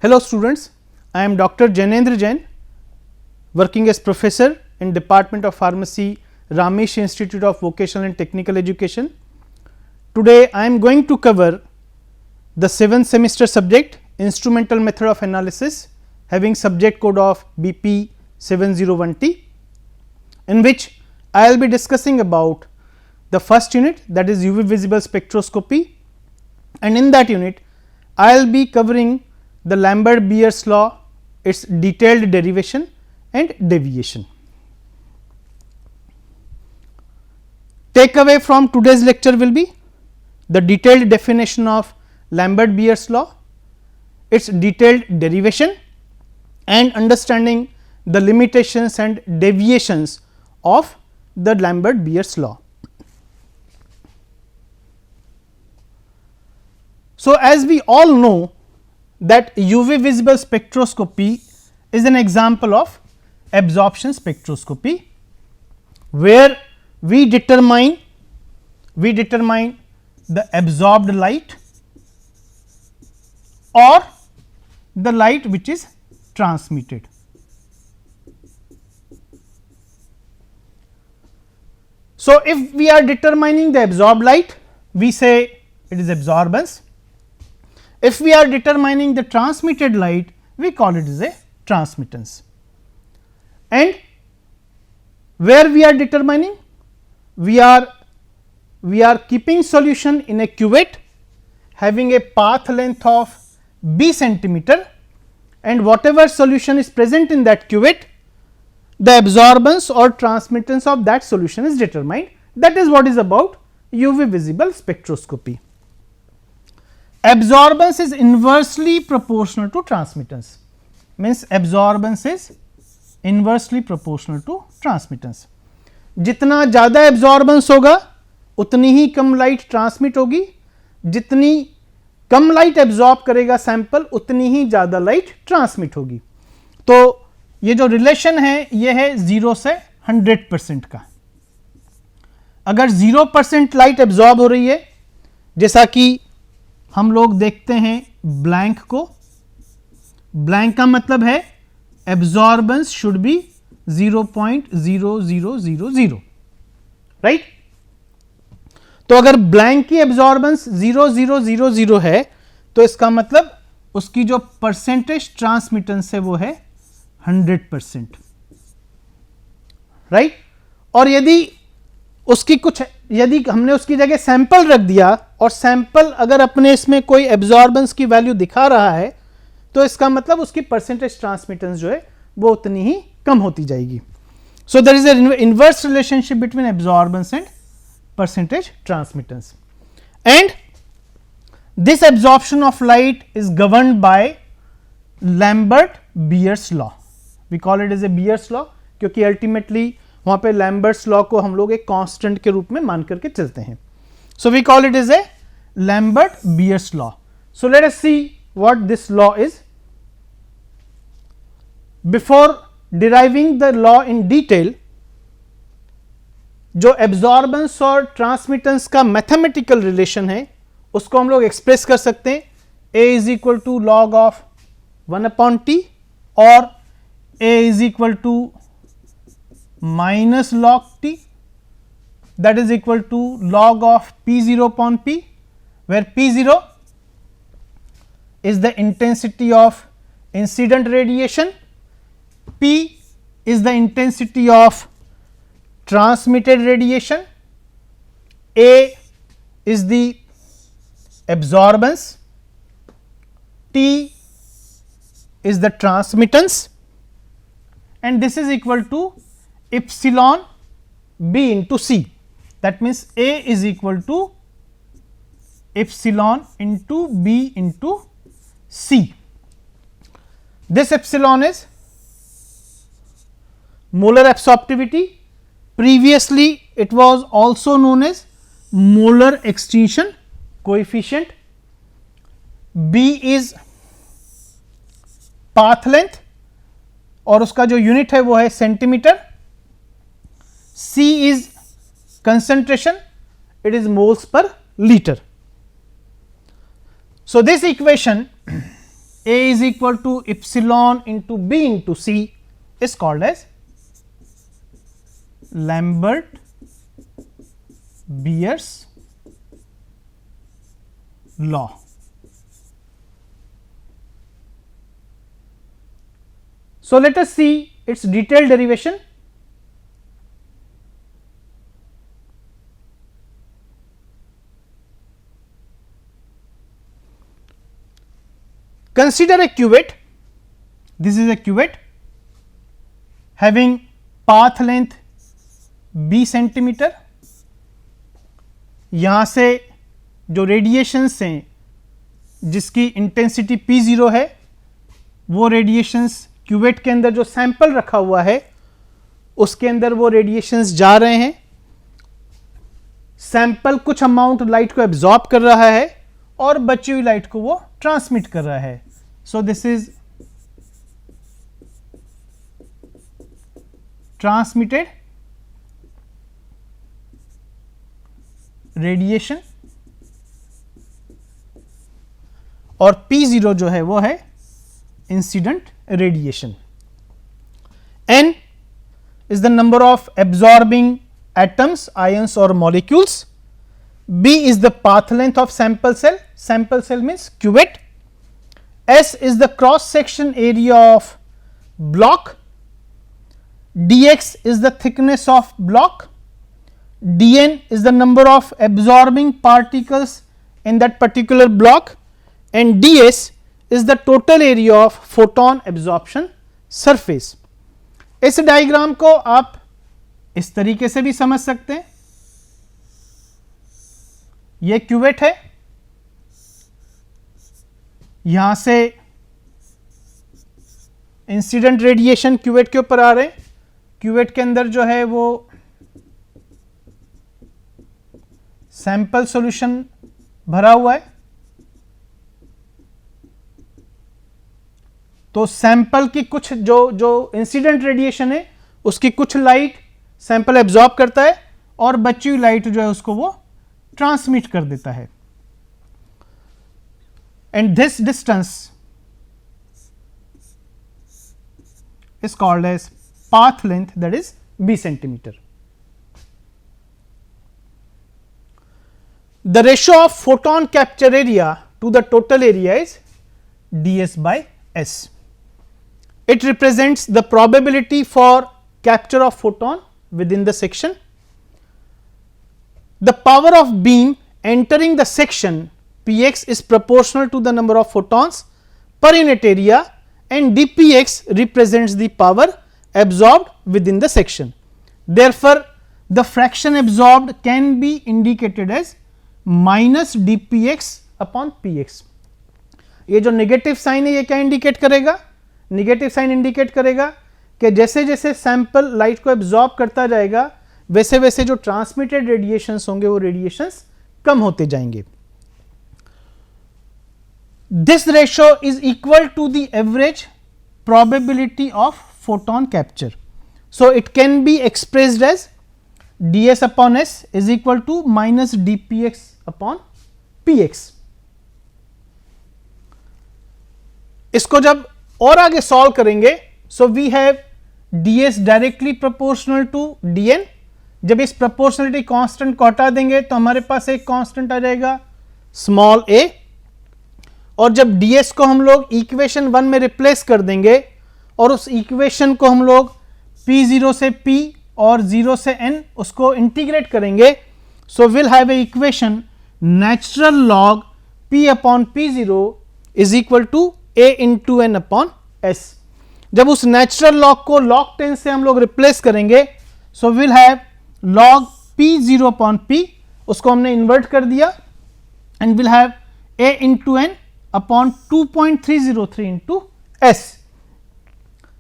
Hello students, I am Dr. Jainendra Jain, working as professor in Department of Pharmacy, Ramesh Institute of Vocational and Technical Education. Today I am going to cover the 7th semester subject Instrumental Method of Analysis, having subject code of BP 701T, in which I will be discussing about the first unit, that is UV visible spectroscopy, and in that unit I will be covering the Lambert-Beer's law, its detailed derivation and deviation. Takeaway from today's lecture will be the detailed definition of Lambert-Beer's law, its detailed derivation, and understanding the limitations and deviations of the Lambert-Beer's law. So, as we all know that UV visible spectroscopy is an example of absorption spectroscopy, where we determine the absorbed light or the light which is transmitted. So, if we are determining the absorbed light, we say it is absorbance. If we are determining the transmitted light, we call it as a transmittance. And where we are determining, we are keeping solution in a cuvette having a path length of b centimeter, and whatever solution is present in that cuvette, the absorbance or transmittance of that solution is determined. That is what is about UV visible spectroscopy. Absorbance is inversely proportional to transmittance, means absorbance is inversely proportional to transmittance. जितना ज़्यादा absorbance होगा उतनी ही कम light transmit होगी, जितनी कम light absorb करेगा sample उतनी ही ज़्यादा light transmit होगी. तो ये जो रिलेशन है ये है 0 से 100% का. अगर 0% लाइट एब्जॉर्ब हो रही है, जैसा कि हम लोग देखते हैं ब्लैंक को, ब्लैंक का मतलब है एब्जॉर्बेंस शुड बी 0.0000, राइट. तो अगर ब्लैंक की एब्जॉर्बेंस 0000 है तो इसका मतलब उसकी जो परसेंटेज ट्रांसमिटेंस है वो है 100%, राइट. और यदि हमने उसकी जगह सैंपल रख दिया और सैंपल अगर अपने इसमें कोई एब्जॉर्बेंस की वैल्यू दिखा रहा है तो इसका मतलब उसकी परसेंटेज ट्रांसमिटेंस जो है वो उतनी ही कम होती जाएगी. So there is an inverse relationship between absorbance and percentage transmittance, and this absorption of light is governed by Lambert-Beer's law. We call it as a Beer's law क्योंकि ultimately वहाँ पे Lambert's law को हम लोग एक constant के रूप में मान करके चलते हैं. So we call it as a Lambert-Beer's law. So let us see what this law is. Before deriving the law in detail, जो एब्जॉर्बेंस और ट्रांसमिटेंस का मैथमेटिकल रिलेशन है उसको हम लोग एक्सप्रेस कर सकते हैं. A is equal to log of 1/t और A is equal to minus log t, that is equal to log of P0 upon P, where P0 is the intensity of incident radiation, P is the intensity of transmitted radiation, A is the absorbance, T is the transmittance, and this is equal to epsilon B into C. That means A is equal to epsilon into B into C. This epsilon is molar absorptivity. Previously it was also known as molar extinction coefficient. B is path length और उसका जो unit है वो है centimetre. C is concentration, it is moles per liter. So, this equation A is equal to epsilon into B into C is called as Lambert-Beer's law. So let us see its detailed derivation. Consider a cuvette. This is a cuvette having path length b centimetre. यहाँ से जो radiations हैं जिसकी intensity P0 है, वो radiations cuvette के अंदर जो सैंपल रखा हुआ है उसके अंदर वो रेडिएशंस जा रहे हैं. सैंपल कुछ अमाउंट लाइट को एब्जॉर्ब कर रहा है और बची हुई लाइट को वो ट्रांसमिट कर रहा है. So this is transmitted radiation और P0 जो है वो है incident radiation. N is the number of absorbing atoms, ions or molecules. B is the path length of sample cell. Sample cell means cuvette. S is the cross section area of block. Dx is the thickness of block. Dn is the number of absorbing particles in that particular block, and ds is the total area of photon absorption surface. इस diagram को आप इस तरीके से भी समझ सकते हैं. यह क्यूवेट है, यहां से इंसिडेंट रेडिएशन क्यूवेट के ऊपर आ रहे हैं. क्यूवेट के अंदर जो है वो सैंपल सॉल्यूशन भरा हुआ है. तो सैंपल की कुछ जो इंसिडेंट रेडिएशन है उसकी कुछ लाइट सैंपल एब्जॉर्ब करता है और बची हुई लाइट जो है उसको वो ट्रांसमिट कर देता है. And this distance is called as path length, that is b centimeter. The ratio of photon capture area to the total area is ds by s. It represents the probability for capture of photon within the section. The power of beam entering the section Px is proportional to the number of photons per unit area, and dpx represents the power absorbed within the section. Therefore, the fraction absorbed can be indicated as minus dpx upon px. ये जो negative sign है ये क्या indicate करेगा? Negative sign indicate करेगा कि जैसे जैसे सैंपल लाइट को एब्जॉर्ब करता जाएगा वैसे वैसे जो ट्रांसमिटेड रेडिएशंस होंगे वो रेडिएशंस कम होते जाएंगे. This ratio is equal to the average probability of photon capture. So, it can be expressed as ds upon s is equal to minus dpx upon px. इसको जब और आगे सॉल्व करेंगे, so we have ds directly proportional to dn. जब इस proportionality constant को हटा देंगे तो हमारे पास एक कांस्टेंट आ जाएगा स्मॉल a, और जब ds को हम लोग इक्वेशन 1 में रिप्लेस कर देंगे और उस इक्वेशन को हम लोग p0 से p और 0 से n उसको इंटीग्रेट करेंगे, so will have a equation natural log p upon p0 is equal to a into n upon s. जब उस नेचुरल लॉग को log 10 से हम लोग रिप्लेस करेंगे, so will have log p0 upon p, उसको हमने इन्वर्ट कर दिया, and will have a into n upon 2.303 into s.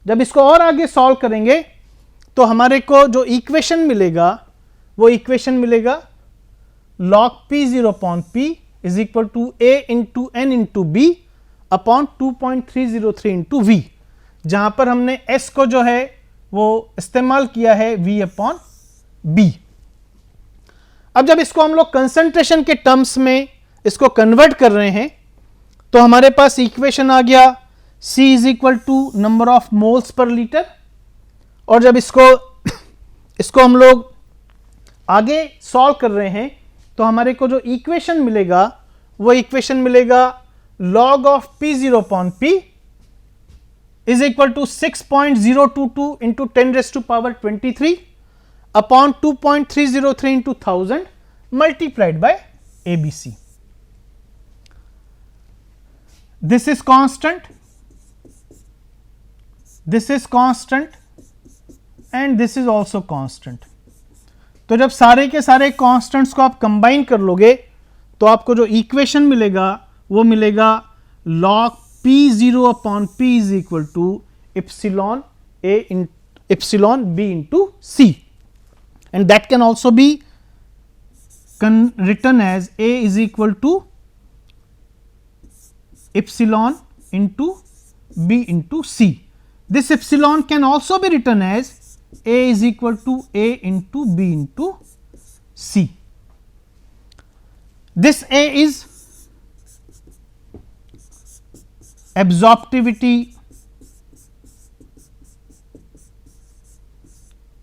जब इसको और आगे सॉल्व करेंगे तो हमारे को जो इक्वेशन मिलेगा वो इक्वेशन मिलेगा log p0 upon p is equal to a into n into b upon 2.303 into v, जहां पर हमने s को जो है वो इस्तेमाल किया है v अपॉन b. अब जब इसको हम लोग कंसंट्रेशन के टर्म्स में इसको कन्वर्ट कर रहे हैं तो हमारे पास इक्वेशन आ गया C is equal to number of moles per litre, और जब इसको हम लोग आगे सॉल्व कर रहे हैं तो हमारे को जो इक्वेशन मिलेगा वो इक्वेशन मिलेगा log of P0 upon P is equal to 6.022 into 10 raised to power 23 upon 2.303 into 1000 multiplied by ABC. This is constant, this is constant and this is also constant. तो जब सारे के सारे कांस्टेंट्स को आप कंबाइन कर लोगे तो आपको जो इक्वेशन मिलेगा वो मिलेगा log P0 upon P is equal to epsilon A in epsilon B into C, and that can also be written as A is equal to epsilon into B into C. This epsilon can also be written as A is equal to A into B into C. This A is absorptivity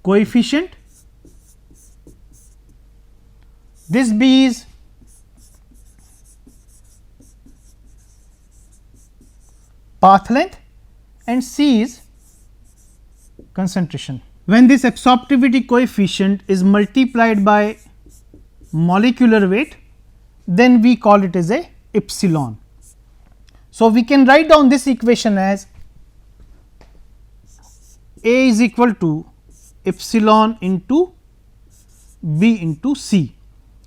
coefficient, this B is path length and C is concentration. When this absorptivity coefficient is multiplied by molecular weight, then we call it as a epsilon. So, we can write down this equation as A is equal to epsilon into B into C,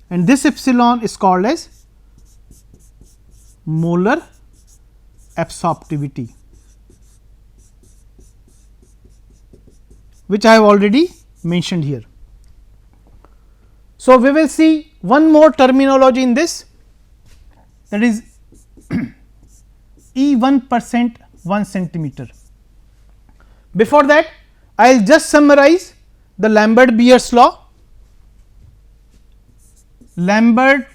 and this epsilon is called as molar absorptivity, which I have already mentioned here. So, we will see one more terminology in this, that is E 1% 1 centimeter. Before that, I will just summarize the Lambert-Beer's law. Lambert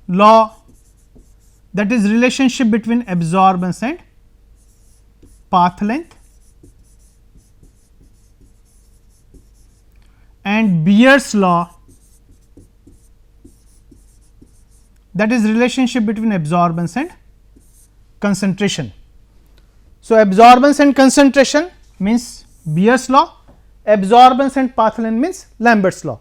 law, that is relationship between absorbance and path length, and Beer's law, that is relationship between absorbance and concentration. So, absorbance and concentration means Beer's law, absorbance and path length means Lambert's law.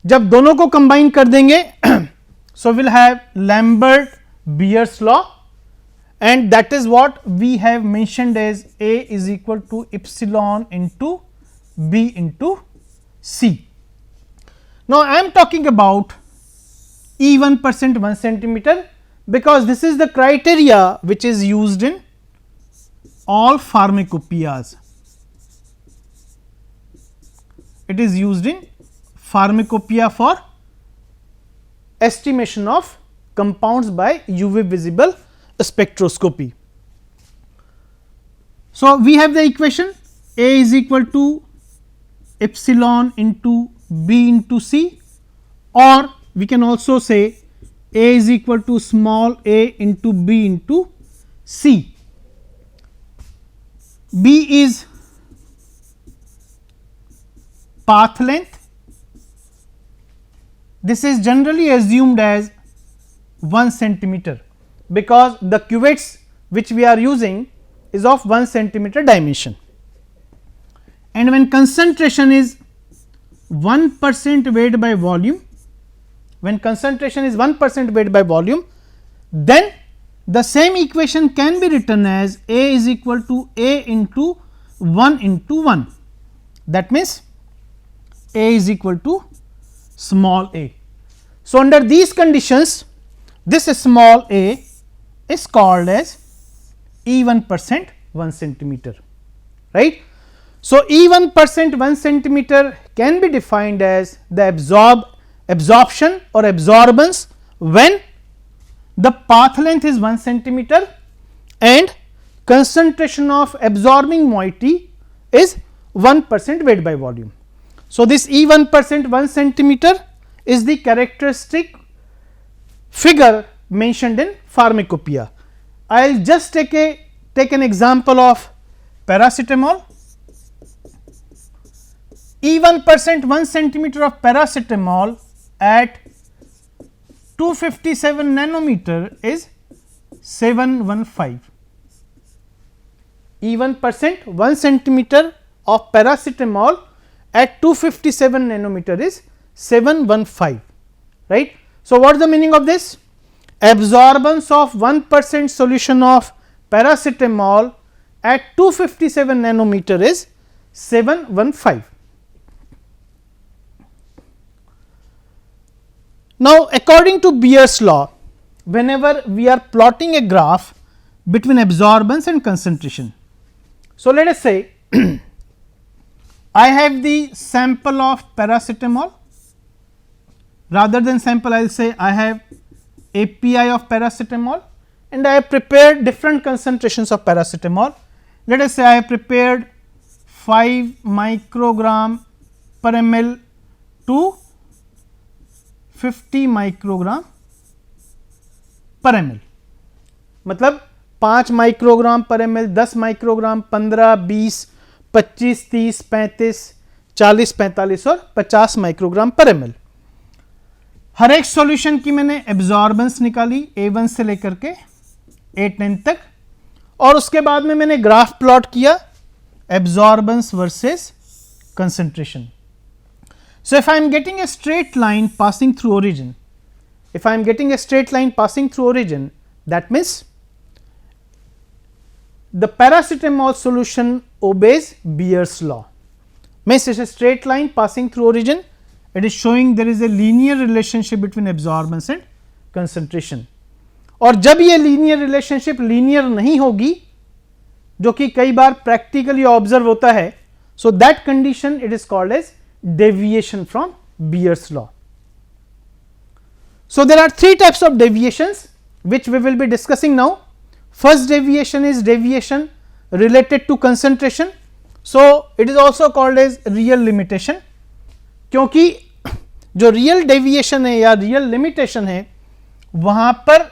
जब दोनों को combine कर देंगे so we'll have Lambert-Beer's law, and that is what we have mentioned as A is equal to epsilon into B into C. Now, I am talking about E 1% 1 centimeter because this is the criteria which is used in all pharmacopoeias. It is used in pharmacopoeia for estimation of compounds by UV visible spectroscopy. So, we have the equation A is equal to epsilon into B into C, or we can also say A is equal to small a into B into C. B is path length. This is generally assumed as 1 centimeter because the cuvettes which we are using is of 1 centimeter dimension. And when concentration is 1% weight by volume, when concentration is 1% weight by volume, then the same equation can be written as A is equal to A into 1 into 1. That means A is equal to small a. So, under these conditions, this small a is called as E 1% 1 centimeter, right. So, E 1% 1 centimeter can be defined as the absorption or absorbance when the path length is 1 centimeter and concentration of absorbing moiety is 1% weight by volume. So, this E 1% 1 centimeter is the characteristic figure mentioned in pharmacopoeia. I'll just take an example of paracetamol. E1%, 1 centimeter of paracetamol at 257 nanometer is 715. E1%, 1 centimeter of paracetamol at 257 nanometer is 715, right. So, what is the meaning of this? Absorbance of 1% solution of paracetamol at 257 nanometer is 715. Now, according to Beer's law, whenever we are plotting a graph between absorbance and concentration. So, let us say I have the sample of paracetamol, rather than sample I will say I have API of paracetamol, and I have prepared different concentrations of paracetamol. Let us say I have prepared 5 microgram per ml to 50 microgram per ml, मतलब 5 microgram per ml, 10 microgram, 15, 20, 25, 30, 35, 40, 45 और 50 microgram per ml. हर एक solution की मैंने absorbance निकाली A1 से लेकर के A10 तक, और उसके बाद में मैंने ग्राफ प्लॉट किया absorbance versus concentration. So, if I am getting a straight line passing through origin, that means the paracetamol solution obeys Beer's law. Means it is a straight line passing through origin, it is showing there is a linear relationship between absorbance and concentration. और जब ये linear relationship linear नहीं होगी, जो कि कई बार practically observe होता है, so that condition it is called as deviation from Beer's law. So, there are 3 types of deviations which we will be discussing now. First deviation is deviation related to concentration. So, it is also called as real limitation, क्योंकि जो real deviation है या real limitation है वहाँ पर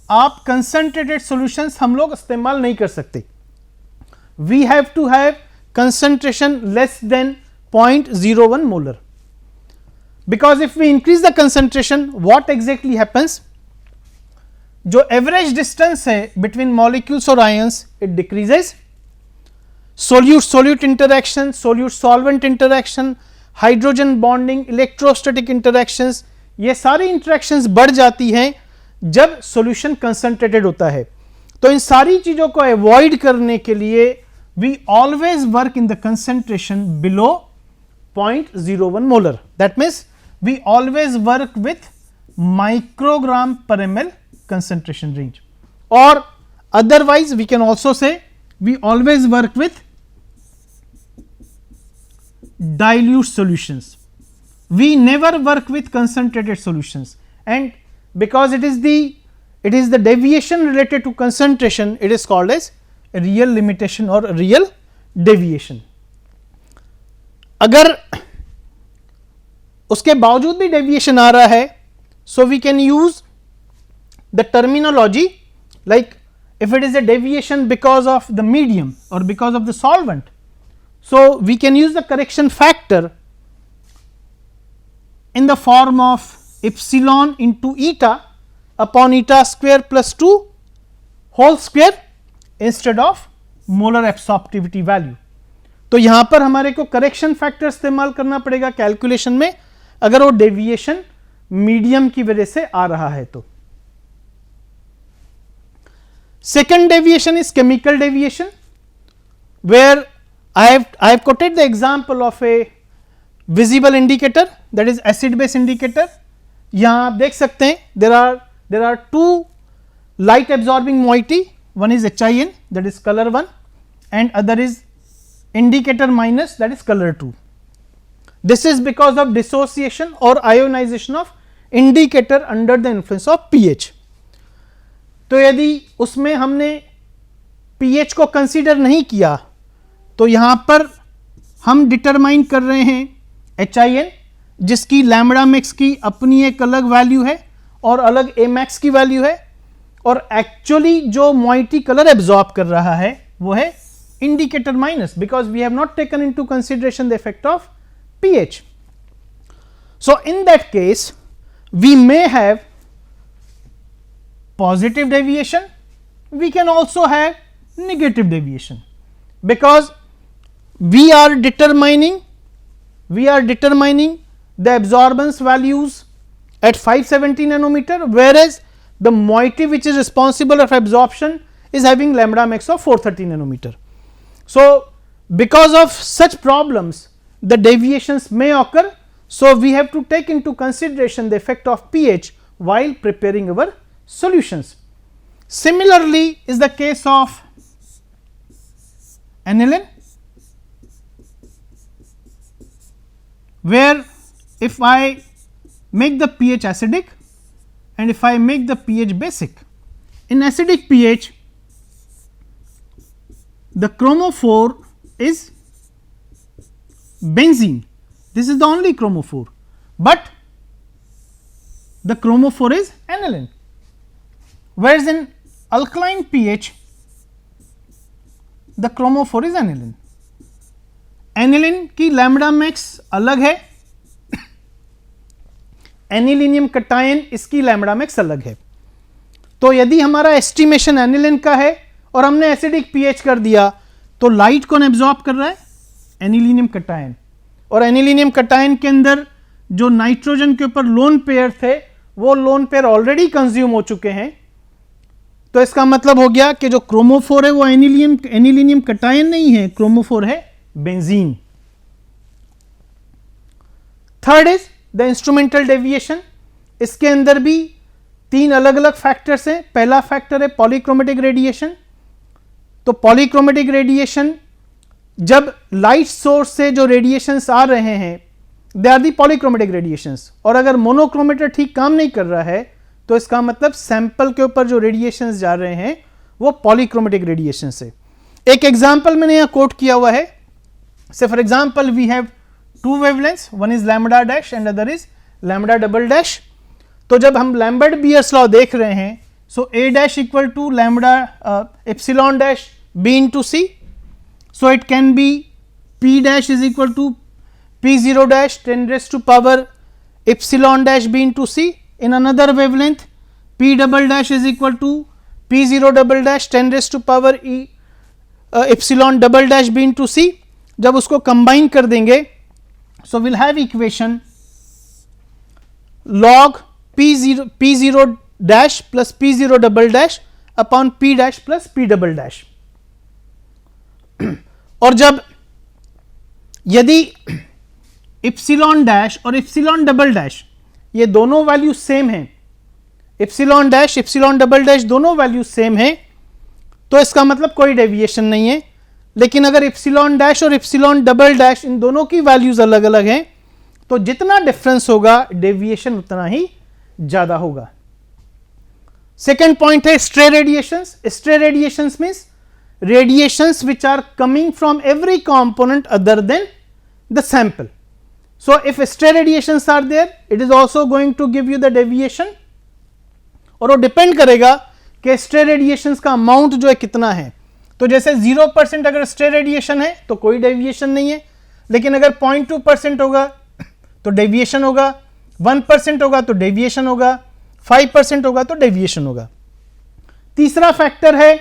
आप concentrated solutions हम लोग इस्तेमाल नहीं कर सकते. We have to have concentration less than 0.01 molar, because if we increase the concentration, what exactly happens? जो एवरेज डिस्टेंस है बिटवीन मॉलिक्यूल्स और ions it decreases. Solute solute interaction, solute solvent interaction, hydrogen bonding, electrostatic interactions, ये सारी interactions बढ़ जाती हैं जब solution concentrated होता है. तो इन सारी चीजों को अवॉइड करने के लिए we always work in the concentration below 0.01 molar. That means we always work with microgram per ml concentration range, or otherwise we can also say we always work with dilute solutions. We never work with concentrated solutions, and because it is the deviation related to concentration, it is called as real limitation or real deviation. अगर उसके बावजूद भी deviation आ रहा है, so we can use the terminology like if it is a deviation because of the medium or because of the solvent, so we can use the correction factor in the form of epsilon into eta upon eta square plus 2 whole square instead of molar absorptivity value. तो यहाँ पर हमारे को correction factor इस्तेमाल करना पड़ेगा calculation में अगर वो डेविएशन मीडियम की वजह से आ रहा है तो. Second deviation is chemical deviation, where I have quoted the example of a visible indicator, that is acid base indicator. यहाँ आप देख सकते हैं there are 2 light absorbing moiety, one is HIN, that is color 1, and other is indicator minus, that is color 2. This is because of dissociation or ionization of indicator under the influence of pH. तो यदि उसमें हमने pH को consider नहीं किया तो यहाँ पर हम डिटरमाइन कर रहे हैं HIN, जिसकी लैम्बडा मैक्स की अपनी एक अलग वैल्यू है और अलग A max की वैल्यू है, और एक्चुअली जो मोइटी कलर एब्जॉर्ब कर रहा है वो है indicator minus, because we have not taken into consideration the effect of pH. So in that case we may have positive deviation, we can also have negative deviation, because we are determining the absorbance values at 570 nanometer, whereas the moiety which is responsible of absorption is having lambda max of 430 nanometer. So because of such problems the deviations may occur, so we have to take into consideration the effect of pH while preparing our solutions. Similarly is the case of aniline, where if I make the pH acidic and if I make the pH basic, in acidic pH the chromophore is benzene, this is the only chromophore, but the chromophore is aniline. Whereas in alkaline pH the chromophore is aniline. Aniline की lambda max अलग है, anilinium cation इसकी lambda max अलग है. तो यदि हमारा estimation aniline का है और हमने एसिडिक पीएच कर दिया तो लाइट कौन एब्जॉर्ब कर रहा है? Anilinium cation. और एनिलिनियम कटायन के अंदर जो नाइट्रोजन के ऊपर लोन पेयर थे वो लोन पेयर ऑलरेडी कंज्यूम हो चुके हैं, तो इसका मतलब हो गया कि जो क्रोमोफोर है वो एनिलिनियम कटायन नहीं है, क्रोमोफोर है benzene. Third is the instrumental deviation. इसके अंदर भी तीन अलग अलग फैक्टर्स हैं. पहला फैक्टर है पॉलीक्रोमेटिक रेडिएशन. तो पॉलीक्रोमेटिक रेडिएशन, जब लाइट सोर्स से जो रेडिएशंस आ रहे हैं they are the polychromatic radiations, और अगर मोनोक्रोमेटर ठीक काम नहीं कर रहा है तो इसका मतलब सैंपल के ऊपर जो रेडिएशंस जा रहे हैं वो पॉलीक्रोमेटिक रेडिएशन है. एक एग्जांपल मैंने यहां कोट किया हुआ है. Say for example we have two wavelengths, one is lambda dash and other is lambda double dash. तो जब हम लैम्बर्ट बीयर्स लॉ देख रहे हैं, so A dash equal to lambda epsilon dash B into C, so it can be P dash is equal to P zero dash 10 raised to power epsilon dash b into c. In another wavelength p double dash is equal to p 0 double dash 10 raised to power e epsilon double dash b into c. जब उसको combine कर देंगे so we'll have equation log p 0 dash plus p 0 double dash upon p dash plus p double dash. और जब यदि epsilon dash और epsilon double dash ये दोनों वैल्यू सेम हैं, epsilon dash epsilon double dash दोनों वैल्यू सेम हैं, तो इसका मतलब कोई डेविएशन नहीं है. लेकिन अगर इप्सिलॉन डैश और इप्सिलॉन डबल डैश इन दोनों की वैल्यूज अलग अलग हैं तो जितना डिफरेंस होगा डेविएशन उतना ही ज्यादा होगा. सेकेंड पॉइंट है stray radiations. Stray radiations means radiations which are coming from every component other than the sample. So if stray radiations are there, it is also going to give you the deviation, और वो depend करेगा कि stray radiations का amount जो है कितना है. तो जैसे 0% अगर स्ट्रे रेडिएशन है तो कोई डेविएशन नहीं है, लेकिन अगर 0.2% होगा तो डेविएशन होगा, 1% होगा तो डेविएशन होगा, 5% होगा तो डेविएशन होगा. तीसरा फैक्टर है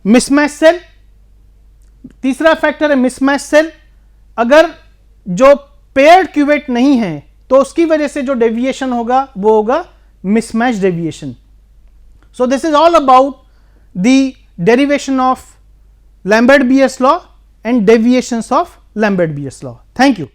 मिसमैच सेल. तीसरा फैक्टर है मिसमैच सेल. अगर जो पेयर्ड क्यूवेट नहीं है तो उसकी वजह से जो डेविएशन होगा वो होगा mismatch deviation. So this is all about the derivation of Lambert-bears law and deviations of Lambert-Beer's law. Thank you.